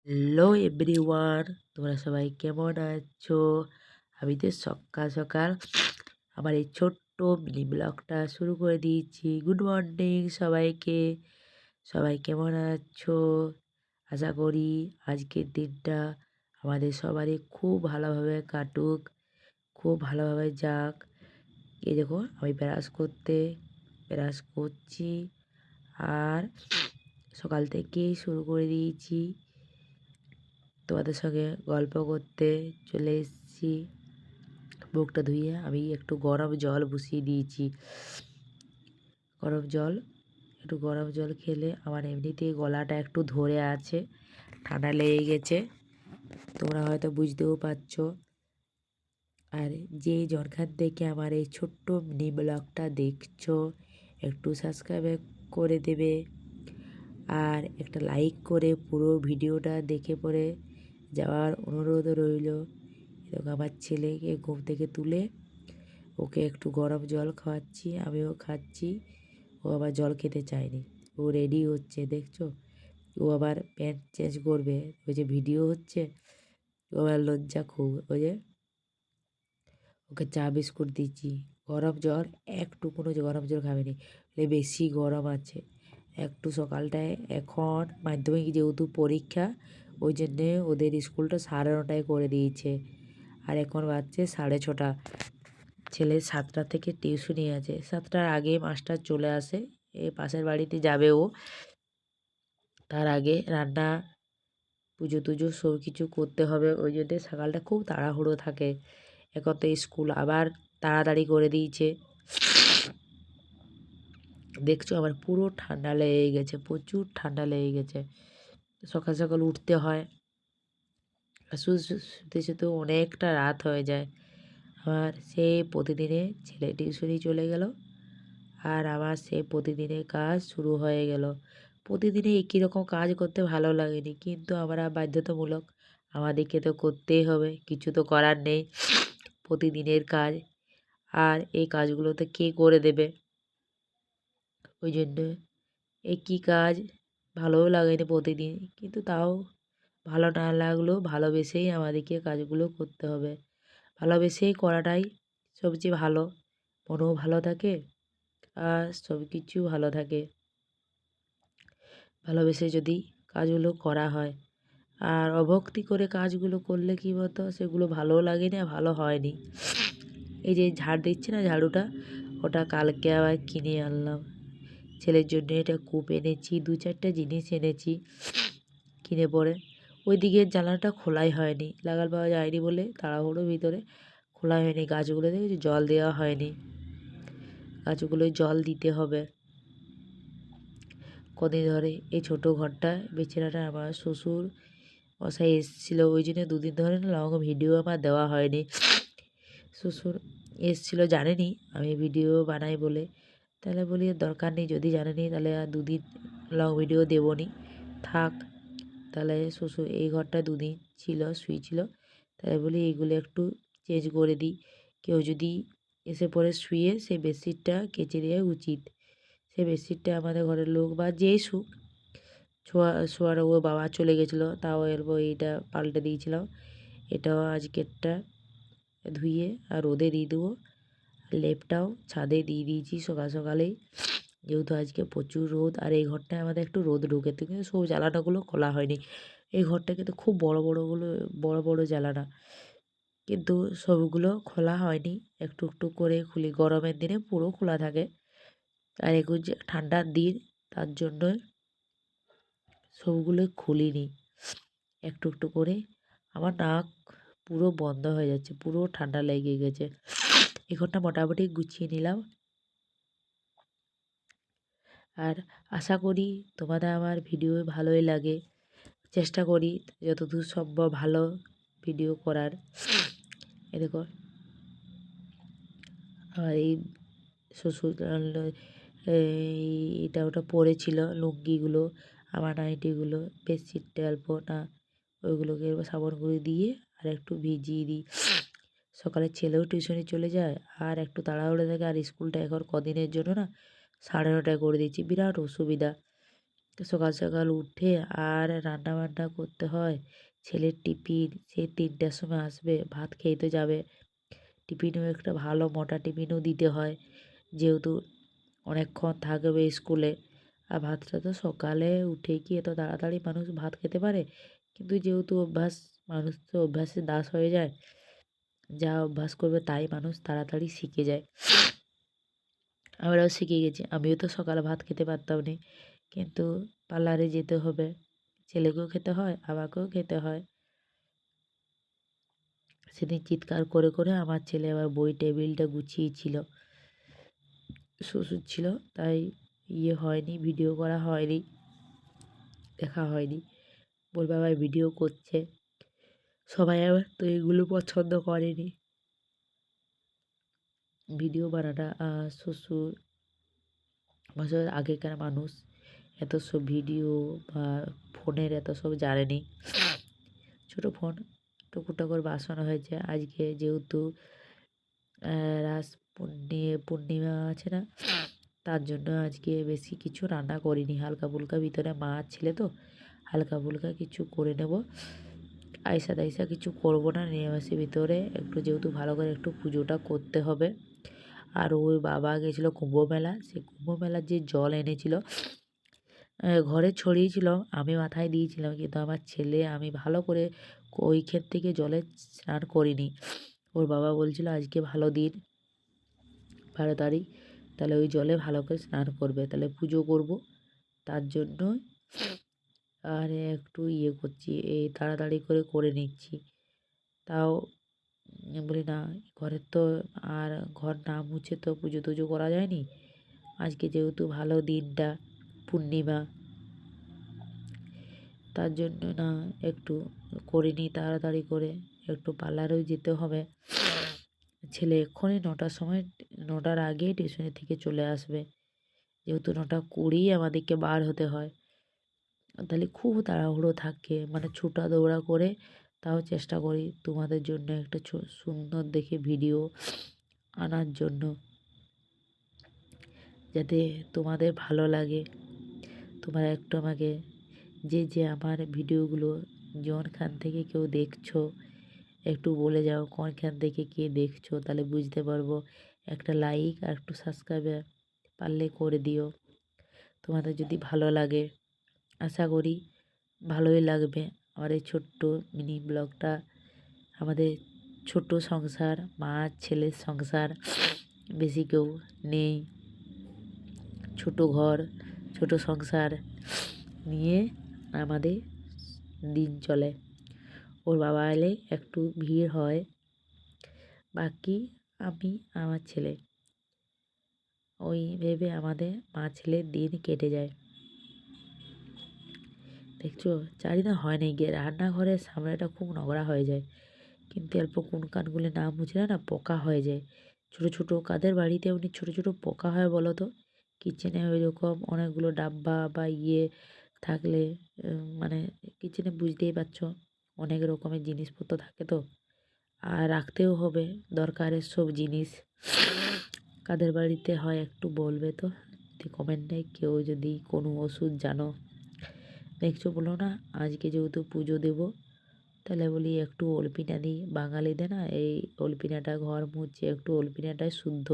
Hello everyone, তোমরা সবাই কেমন আছো? আমি তো সকাল সকাল আমার এই ছোট্ট মিনি ব্লগটা শুরু করে দিয়েছি। গুড মর্নিং সবাইকে। সবাই কেমন আছো? আশা করি আজকের দিনটা আমাদের সবারই খুব ভালোভাবে কাটুক, খুব ভালোভাবে যাক। এই দেখো আমি ব্রাশ করছি আর সকাল থেকেই শুরু করে দিয়েছি তোমাদের সঙ্গে গল্প করতে। চলে এসেছি। মুখটা ধুয়ে আমি একটু গরম জল বসিয়ে দিয়েছি। গরম জল খেলে আমার এমনিতেই গলাটা একটু ধরে আছে, ঠান্ডা লেগে গেছে, তোমরা হয়তো বুঝতেও পারছো। আর যে যখন থেকে আমার এই ছোট্ট মিনি ব্লগটা দেখছো, একটু সাবস্ক্রাইব করে দেবে আর একটা লাইক করে পুরো ভিডিওটা দেখে পরে যাওয়ার অনুরোধ রইল। এরকম আমার ছেলেকে ঘুম থেকে তুলে ওকে একটু গরম জল খাওয়াচ্ছি, আমিও খাচ্ছি। ও আবার জল খেতে চায়নি, ও রেডি হচ্ছে দেখছো। ও আবার প্যান্ট চেঞ্জ করবে, ওই যে ভিডিও হচ্ছে, ও আবার লজ্জা খুব। ওই যে ওকে চা বিস্কুট দিচ্ছি, গরম জল একটু কোনো গরম জল খাবেনি, বেশি গরম আছে একটু। সকালটায় এখন মাধ্যমিক যেহেতু পরীক্ষা, ওই জন্যে ওদের স্কুলটা 9:30টায় করে দিয়েছে। আর এখন বাজছে 6:30। ছেলে 7টা থেকে টিউশনি আছে, 7টার আগে মাস্টার চলে আসে, এই পাশের বাড়িতে যাবে ও। তার আগে রান্না, পুজো টুজো সব কিছু করতে হবে, ওই জন্যে সকালটা খুব তাড়াহুড়ো থাকে। এখন তো স্কুল আবার তাড়াতাড়ি করে দিয়েছে। দেখছো আমার পুরো ঠান্ডা লেগে গেছে, প্রচুর ঠান্ডা লেগে গেছে। সকাল সকাল উঠতে হয়, শুতে শুতে অনেকটা রাত হয়ে যায়। আমার সেই প্রতিদিনে ছেলে টিউশনি চলে গেল আর আমার সেই প্রতিদিনের কাজ শুরু হয়ে গেল। প্রতিদিনে একই রকম কাজ করতে ভালো লাগেনি, কিন্তু আমরা বাধ্যতামূলক, আমাদেরকে তো করতেই হবে, কিছু তো করার নেই। প্রতিদিনের কাজ, আর এই কাজগুলো তো কে করে দেবে? ওই জন্য একই কাজ ভালোও লাগেনি প্রতিদিন, কিন্তু তাও ভালো না লাগলেও ভালোবেসেই আমাদেরকে কাজগুলো করতে হবে। ভালোবেসেই করাটাই সবচেয়ে ভালো, মনও ভালো থাকে আর সব কিছু ভালো থাকে ভালোবেসে যদি কাজগুলো করা হয়। আর অভক্তি করে কাজগুলো করলে কী বলতো, সেগুলো ভালোও লাগে না, ভালো হয়নি। এই যে ঝাড় দিচ্ছি না, ঝাড়ুটা, ওটা কালকে আবার কিনে আনলাম ছেলের জন্য। এটা কূপ এনেছি, 2-4টা জিনিস এনেছি কিনে পরে। ওই দিকের জানালাটা খোলাই হয়নি, লাগাল পাওয়া যায়নি বলে তাড়াহুড়োর ভিতরে খোলা হয়নি। গাছগুলো দেখেছি জল দেওয়া হয়নি, গাছগুলোয় জল দিতে হবে কদিন ধরে। এই ছোটো ঘরটা বেচারাটা আমার শ্বশুর মশাই এসেছিলো, ওই জন্য 2 দিন ধরে না লং ভিডিও আমার দেওয়া হয়নি। শ্বশুর এসেছিলো, জানেনি আমি ভিডিও বানাই বলে, তাহলে বলি দরকার নেই, যদি জানেনি তাহলে আর 2 দিন লং ভিডিও দেবো নি, থাক। তাহলে শ্বশুর এই ঘরটা 2 দিন ছিল, শুয়েছিল, তাই বলি এইগুলো একটু চেঞ্জ করে দিই। কেউ যদি এসে পরে শুয়ে, সেই বেডশিটটা কেচে দেওয়া উচিত। সেই বেডশিটটা আমাদের ঘরের লোক বা যেই শুক, শোয়ার ও বাবা চলে গেছিলো, তাও এরপর এইটা পাল্টে দিয়েছিলাম। এটাও আজকেরটা ধুয়ে আর রোদে দিয়ে দেবো। লেপটাও ছাদে দিয়ে দিয়েছি সকাল সকালেই, যেহেতু আজকে প্রচুর রোদ। আর এই ঘরটায় আমাদের একটু রোদ ঢুকেছে, কিন্তু সব জ্বালানাগুলো খোলা হয়নি। এই ঘরটা কিন্তু খুব বড় বড় জ্বালানা, কিন্তু সবগুলো খোলা হয়নি, একটু একটু করে খুলি। গরমের দিনে পুরো খোলা থাকে, আর এখন যে ঠান্ডার দিন, তার জন্য সবগুলো খুলিনি, একটু একটু করে। আমার নাক পুরো বন্ধ হয়ে যাচ্ছে, পুরো ঠান্ডা লেগে গেছে। এই ঘরটা মোটামুটি গুছিয়ে নিলাম। আর আশা করি তোমাদের আমার ভিডিও ভালোই লাগে। চেষ্টা করি যতদূর সম্ভব ভালো ভিডিও করার। এ দেখো আর এই শ্বশুর এটা ওটা পরেছিল, লুঙ্গিগুলো, আমার নাইটিগুলো, বেডশিটটা অল্প না, ওইগুলোকে সাবান গুঁড়ি দিয়ে আর একটু ভিজিয়ে দিই। সকালে ছেলেও টিউশনে চলে যায়, আর একটু তাড়াহুড়ো থাকে। আর স্কুলটা এখন কদিনের জন্য না 9:30টায় করে দিচ্ছি, বিরাট অসুবিধা। তো সকাল সকাল উঠে আর রান্না বান্না করতে হয়। ছেলের টিফিন, সে ৩টার সময় আসবে, ভাত খেয়ে তো যাবে। টিফিনেও একটা ভালো মোটা টিফিনও দিতে হয়, যেহেতু অনেকক্ষণ থাকবে স্কুলে। আর ভাতটা তো সকালে উঠে কি এত তাড়াতাড়ি মানুষ ভাত খেতে পারে? কিন্তু যেহেতু অভ্যাস, মানুষ তো অভ্যাসের দাস হয়ে যায়। যা অভ্যাস করবে তাই মানুষ তাড়াতাড়ি শিখে যায়। আমরাও শিখে গেছি। আমিও তো সকালে ভাত খেতে পারতাম না, কিন্তু পার্লারে যেতে হবে। ছেলেকেও খেতে হয়, আমাকেও খেতে হয়। সেদিন চিৎকার করে করে আমার ছেলে আবার বই টেবিলটা গুছিয়েছিল। শ্বশুর ছিল, তাই হয়নি, ভিডিও করা হয়নি, দেখা হয়নি। বলবে আবার ভিডিও করছে। সবাই আবার তো এগুলো পছন্দ করেনি, ভিডিও বানাটা। শ্বশুর বছর আগেকার মানুষ এত সব ভিডিও বা ফোনের এত সব জানেনি। ছোট ফোন, টুকুটা করে বাসানো হয়েছে। আজকে যেহেতু রাস পূর্ণিমা আছে না, তার জন্য আজকে বেশি কিছু রান্না করিনি। হালকা ফুলকা, ভিতরে মাছ ছেলে তো হালকা ফুলকা কিছু করে নেব। আইসা টাইসা কিছু করবো না, নিরামিষের ভিতরে একটু, যেহেতু ভালো করে একটু পুজোটা করতে হবে। আর ওই বাবা গেছিলো কুম্ভ মেলা, সেই কুম্ভ মেলার যে জল এনেছিল ঘরে ছড়িয়েছিল, আমি মাথায় দিয়েছিলাম, কিন্তু আমার ছেলে, আমি ভালো করে ওইখান থেকে জলে স্নান করিনি। ওর বাবা বলছিল আজকে ভালো দিন, 12 তারিখ, তাহলে ওই জলে ভালো করে স্নান করবে, তাহলে পুজো করব। তার জন্য আর একটু করছি, এই তাড়াতাড়ি করে করে নিচ্ছি। তাও বলি না, ঘরের তো আর ঘর না মুছে তো পুজো টুজো করা যায়নি। আজকে যেহেতু ভালো দিনটা, পূর্ণিমা, তার জন্য না একটু করে নিই তাড়াতাড়ি করে। একটু পার্লারেও যেতে হবে। ছেলে এক্ষুনি 9টার সময়, 9টার আগেই টিউশনি থেকে চলে আসবে, যেহেতু 9টা 20 আমাদেরকে বার হতে হয়। তাহলে খুব তাড়াহুড়ো থাকে, মানে ছোটা দৌড়া করে তাও চেষ্টা করি তোমাদের জন্য একটা সুন্দর দেখে ভিডিও আনার জন্য, যাতে তোমাদের ভালো লাগে। তোমরা একটু আমাকে, যে আমার ভিডিওগুলো কোনখান থেকে কেউ দেখছো, একটু বলে যাও কোনখান থেকে কে দেখছো, তাহলে বুঝতে পারবো। একটা লাইক আর একটু সাবস্ক্রাইব পারলে করে দিও, তোমাদের যদি ভালো লাগে। আশা করি ভালোই লাগবে আমার এই ছোট্ট মিনি ব্লগটা। আমাদের ছোট সংসার, মা ছেলের সংসার, বেশি কেউ নেই। ছোট ঘর, ছোট সংসার নিয়ে আমাদের দিন চলে। ওর বাবা এলে একটু ভিড় হয়, বাকি আমি, আমার ছেলে, ওই ভেবে আমাদের মা ছেলের দিন কেটে যায়। দেখছো, জানি না হয় না, গিয়ে রান্নাঘরের সামনেটা খুব নোংরা হয়ে যায়, কিন্তু অল্প কোন কানগুলি না মুছলে না পোকা হয়ে যায়। ছোট ছোট, কাদের বাড়িতে এমনি ছোট ছোট পোকা হয় বলো তো? কিচেনে ওই রকম অনেকগুলো ডাব্বা বা থাকলে, মানে কিচেনে বুঝতেই পারছো, অনেক রকমের জিনিসপত্র থাকে তো, আর রাখতেও হবে দরকারের সব জিনিস। কাদের বাড়িতে হয় একটু বলবে তো, যদি কমেন্টে কেউ যদি কোনো ওষুধ জানো। দেখছো, বলো না আজকে যেহেতু পুজো দেব, তাহলে বলি একটু ওলপিনা দিই। বাঙালিদের না এই ওলপিনাটা, ঘর মুছে একটু ওলপিনাটাই শুদ্ধ।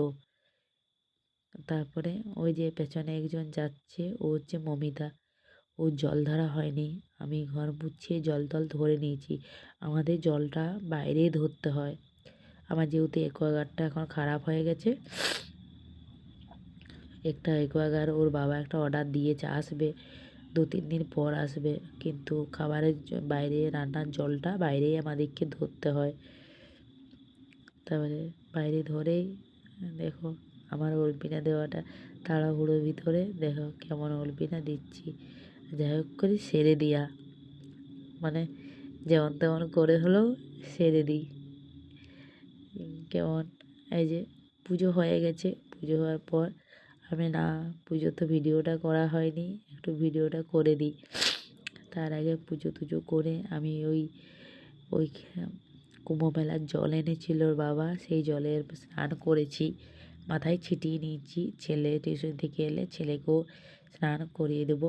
তারপরে ওই যে পেছনে একজন যাচ্ছে, ও হচ্ছে মমিতা, ও জল ধরা হয়নি, আমি ঘর মুছিয়ে জল টল ধরে নিয়েছি। আমাদের জলটা বাইরেই ধরতে হয়। আমার যেহেতু অ্যাকোয়াগার্ডটা এখন খারাপ হয়ে গেছে, একটা অ্যাকোয়াগার্ড ওর বাবা একটা অর্ডার দিয়েছে, আসবে 2-3 দিন পর আসবে, কিন্তু খাবারের বাইরে রান্নার জলটা বাইরেই আমাদেরকে ধরতে হয়। তারপরে বাইরে ধরেই দেখো আমার ওলপিনা দেওয়াটা, তাড়াহুড়োর ভিতরে দেখো কেমন ওলপিনা দিচ্ছি। যাই হোক করে সেরে দিয়া, মানে যেমন তেমন করে হলেও সেরে দিই। কেমন, এই যে পুজো হয়ে গেছে, পুজো হওয়ার পর আমি না, পুজো তো ভিডিওটা করা হয়নি, একটু ভিডিওটা করে দিই। তার আগে পুজো টুজো করে আমি ওই কুম্ভ মেলার জল এনেছিল ওর বাবা, সেই জলের স্নান করেছি, মাথায় ছিটিয়ে নিয়েছি। ছেলে টিউশন থেকে এলে ছেলেকেও স্নান করিয়ে দেবো।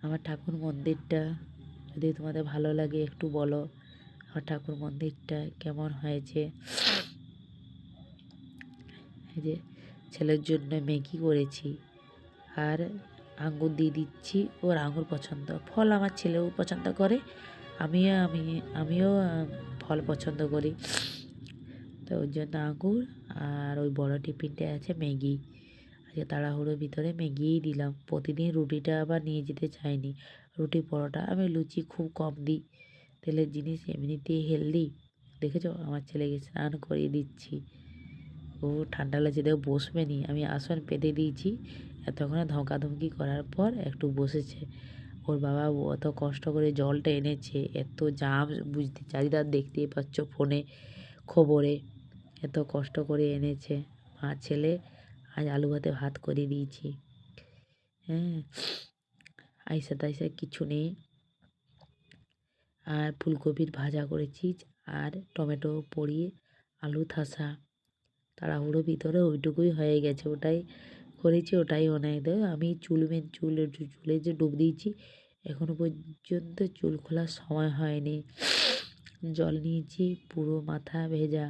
আমার ঠাকুর মন্দিরটা যদি তোমাদের ভালো লাগে একটু বলো আমার ঠাকুর মন্দিরটা কেমন হয়েছে। এই যে ছেলের জন্য ম্যাগি করেছি আর আঙ্গুর দিয়ে দিচ্ছি, ওর আঙ্গুর পছন্দ, ফল আমার ছেলেও পছন্দ করে, আমিও ফল পছন্দ করি, তো ওর জন্য আঙ্গুর। আর ওই বড় টিফিনটা আছে ম্যাগি, আজকে তাড়াহুড়োর ভিতরে ম্যাগিই দিলাম। প্রতিদিন রুটিটা আবার নিয়ে যেতে চাইনি, রুটি পরোটা, আমি লুচি খুব কম দিই, তেলের জিনিস এমনিতেই হেলদি। দেখেছো আমার ছেলেকে স্নান করিয়ে দিচ্ছি, ও ঠান্ডা লাগছে দেখো বসবে নি, আমি আসন পেতে দিয়েছি, এতক্ষণে ধমকাধমকি করার পর একটু বসেছে। ওর বাবা অত কষ্ট করে জলটা এনেছে, এত জাম বুঝতে চারিদার দেখতেই পাচ্ছ ফোনে খবরে, এত কষ্ট করে এনেছে। মা ছেলে আজ আলু ভাতে ভাত করে দিয়েছি। হ্যাঁ, আইসা তাইসা কিছু নেই। আর ফুলকপির ভাজা করেছি আর টমেটো পড়িয়ে আলু থাসা, তাড়াহুড়ো ভিতরে ওইটুকুই হয়ে গেছে, ওটাই করেছি, ওটাই অনেক। দেখো আমি চুলে যে ডুব দিয়েছি, এখনো পর্যন্ত চুল খোলার সময় হয়নি। জল নিয়েছি পুরো মাথা ভেজা,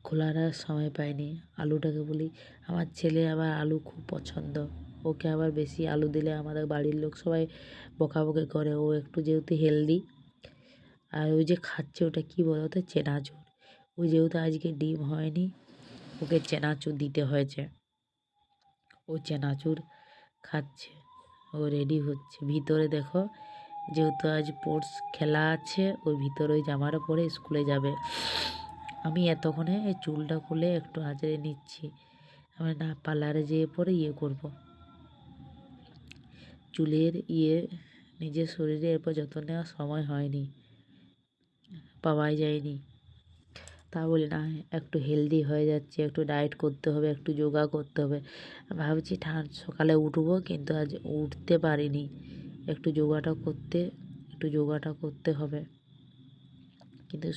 খোলার আর সময় পাইনি। আলুটাকে বলি, আমার ছেলে আবার আলু খুব পছন্দ, ওকে আবার বেশি আলু দিলে আমাদের বাড়ির লোক সবাই বকাবকি করে, ও একটু যেহেতু হেলদি। আর ওই যে খাচ্ছে ওটা কি বলো তো, চেনাচুর, ওই যেহেতু আজকে ডিম হয়নি ওকে চেনাচুর দিতে হয়েছে, ও চেনাচুর খাচ্ছে, ও রেডি হচ্ছে। ভিতরে দেখো যেহেতু আজ স্পোর্টস খেলা আছে, ওই ভিতরে ওই জামাটা পরে স্কুলে যাবে। আমি এতক্ষণে এই চুলটা খুলে একটু আঁচড়ে নিচ্ছি, আমি না পার্লারে যেয়ে পরে করব চুলের নিজের শরীরে এরপর যত্ন নেওয়ার সময় হয়নি, পাওয়াই যায়নি। তা বলি না একটু হেলদি হয়ে যাচ্ছে, একটু ডায়েট করতে হবে, একটু যোগা করতে হবে। ভাবছি সকালে উঠবো কিন্তু আজ উঠতে পারিনি, একটু যোগাটা করতে হবে, কিন্তু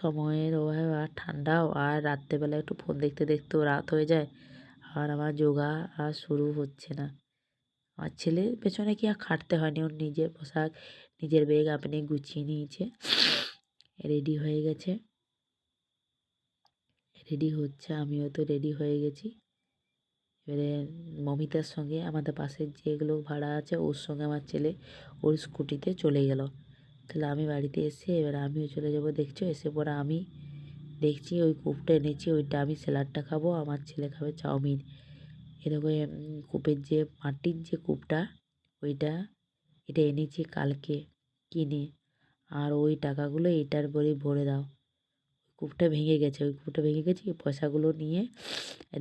সময়ের অভাবে আর ঠান্ডাও, আর রাত্রেবেলা একটু ফোন দেখতে দেখতেও রাত হয়ে যায়, আর আমার যোগা আর শুরু হচ্ছে না। আমার ছেলের পেছনে কি আর খাটতে হয়নি, ওর নিজের পোশাক নিজের ব্যাগ আপনি গুছিয়ে নিয়েছে, রেডি হয়ে গেছে, রেডি হচ্ছে, আমিও তো রেডি হয়ে গেছি। এবারে মমিতার সঙ্গে আমাদের পাশের যেগুলো ভাড়া আছে ওর সঙ্গে আমার ছেলে ওর স্কুটিতে চলে গেল। তাহলে আমি বাড়িতে এসে এবার আমিও চলে যাব। দেখছো এসে পরে আমি দেখছি ওই কূপটা এনেছি, ওইটা আমি স্যালাডটা খাবো, আমার ছেলে খাবে চাউমিন। এরকম কূপের যে মাটির যে কূপটা এটা এনেছি কালকে কিনে, আর ওই টাকাগুলো এটার পরেই ভরে দাও। কূপটা ভেঙে গেছে, ওই কূপটা ভেঙে গেছে, পয়সাগুলো নিয়ে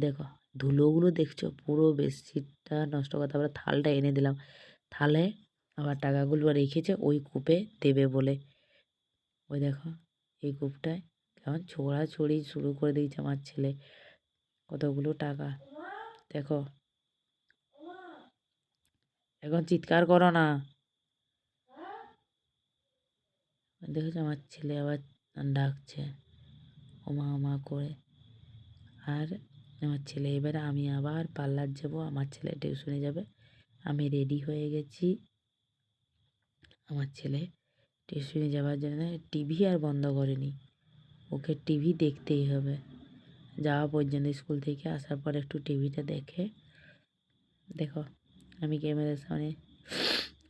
দেখো ধুলোগুলো দেখছো পুরো বেডশিটটা নষ্ট করে, তারপরে থালটা এনে দিলাম, থালে আবার টাকাগুলো রেখেছে ওই কূপে দেবে বলে। ওই দেখো এই কূপটায় কেমন ছোড়াছড়ি শুরু করে দিয়েছে আমার ছেলে, কতগুলো টাকা দেখো, এখন চিৎকার করো না। দেখেছো আমার ছেলে আবার ডাকছে ওমা ওমা করে। আর আমার ছেলে এবারে আমি আবার পার্লার যাব, আমার ছেলে টিউশনে যাবে, আমি রেডি হয়ে গেছি। আমার ছেলে টিউশনে যাওয়ার জন্য টিভি আর বন্ধ করেনি, ওকে টিভি দেখতেই হবে, যাওয়া পর্যন্ত স্কুল থেকে আসার পর একটু টিভিটা দেখে। দেখো আমি ক্যামেরার সামনে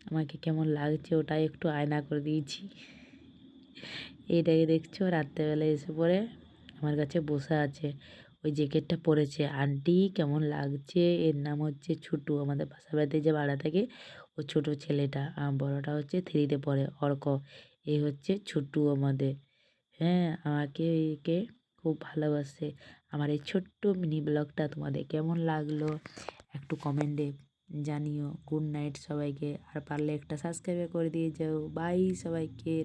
আমাকে কেমন লাগছে ওটাই একটু আয়না করে দিয়েছি। এইটাকে দেখছো রাত্রেবেলা এসে পড়ে আমার কাছে বসে আছে, ওই জ্যাকেটটা পরেছে, আন্টি কেমন লাগছে। এর নাম হচ্ছে ছুটু, আমাদের পাশের বাড়িতে যে ভাড়া থাকে ও ছোটো ছেলেটা, আর বড়টা হচ্ছে 3তে পড়ে অর্ক, এই হচ্ছে ছুটু আমাদের। হ্যাঁ আমাকে একে খুব ভালোবাসে। আমার এই ছোট্ট মিনি ব্লগটা তোমাদের কেমন লাগলো একটু কমেন্টে জানিও। গুড নাইট সবাইকে, আর পারলে একটা সাবস্ক্রাইব করে দিয়ে যাও। বাই সবাইকে।